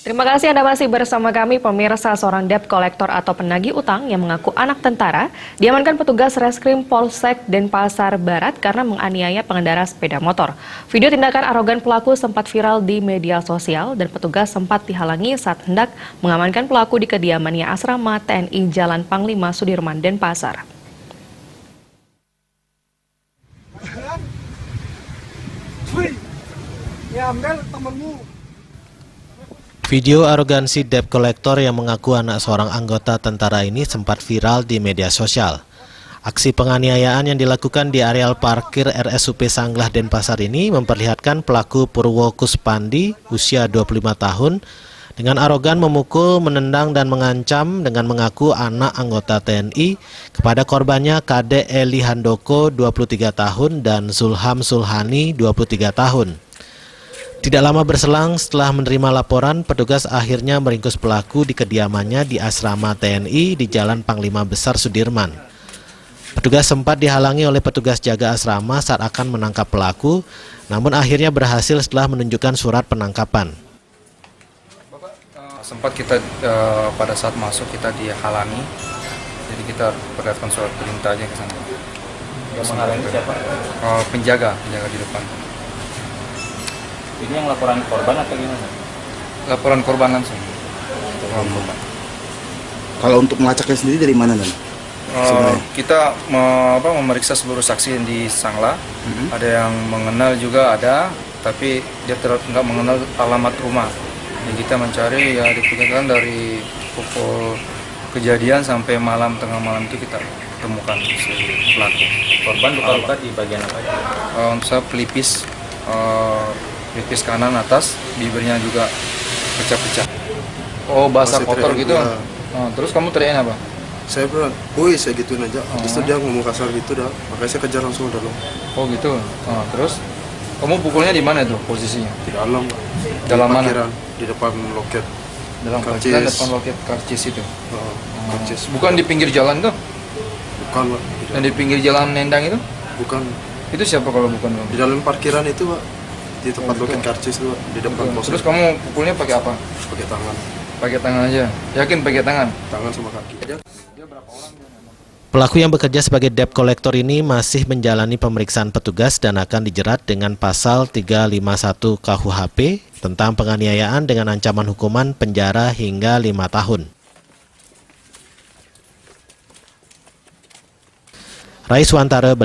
Terima kasih Anda masih bersama kami, pemirsa. Seorang debt collector atau penagih utang yang mengaku anak tentara diamankan petugas Reskrim Polsek Denpasar Barat karena menganiaya pengendara sepeda motor. Video tindakan arogan pelaku sempat viral di media sosial dan petugas sempat dihalangi saat hendak mengamankan pelaku di kediamannya asrama TNI Jalan Panglima Sudirman, Denpasar. Video arogansi debt collector yang mengaku anak seorang anggota tentara ini sempat viral di media sosial. Aksi penganiayaan yang dilakukan di areal parkir RSUP Sanglah Denpasar ini memperlihatkan pelaku Purwo Kuspandi, usia 25 tahun, dengan arogan memukul, menendang, dan mengancam dengan mengaku anak anggota TNI kepada korbannya Kade Eli Handoko, 23 tahun, dan Zulham Sulhani, 23 tahun. Tidak lama berselang setelah menerima laporan, petugas akhirnya meringkus pelaku di kediamannya di asrama TNI di Jalan Panglima Besar Sudirman. Petugas sempat dihalangi oleh petugas jaga asrama saat akan menangkap pelaku, namun akhirnya berhasil setelah menunjukkan surat penangkapan. Sempat kita pada saat masuk kita dihalangi, jadi kita perlihatkan surat perintahnya ke sana. Yang menghalangi siapa? Penjaga di depan. Ini yang laporan korban atau gimana? Laporan korban langsung. Kalau untuk melacaknya sendiri dari mana, Dan? Kita memeriksa seluruh saksi yang di Sangla. Ada yang mengenal juga ada, tapi dia nggak mengenal alamat rumah. Jadi kita mencari ya diperkirakan dari pukul kejadian sampai tengah malam itu kita temukan si pelaku. Korban luka-luka di bagian apa? Untuk saya pelipis kanan atas, bibirnya juga pecah-pecah. Oh, basah kotor gitu. Ya. Terus kamu teriaknya apa? Saya bilang, woi, saya gituin aja. Habis itu dia ngomong kasar gitu dah. Makanya saya kejar langsung ke dalam. Oh gitu. Terus kamu pukulnya di mana itu posisinya? Di dalam, Dalam di mana? parkiran, di depan loket. Dalam karcis. parkiran depan loket karcis itu. Karcis. Bukan di pinggir jalan tuh? Bukan, Pak. Dan di pinggir jalan Nendang itu? Bukan. Itu siapa kalau bukan kamu? Di dalam parkiran itu, Pak. Di tempat loket karcis itu, Pak. Di depan pos. Terus kamu pukulnya pakai apa? Pakai tangan. Pakai tangan aja. Yakin pakai tangan? Tangan sama kaki. Pelaku yang bekerja sebagai debt collector ini masih menjalani pemeriksaan petugas dan akan dijerat dengan pasal 351 KUHP tentang penganiayaan dengan ancaman hukuman penjara hingga 5 tahun. Rais Wantara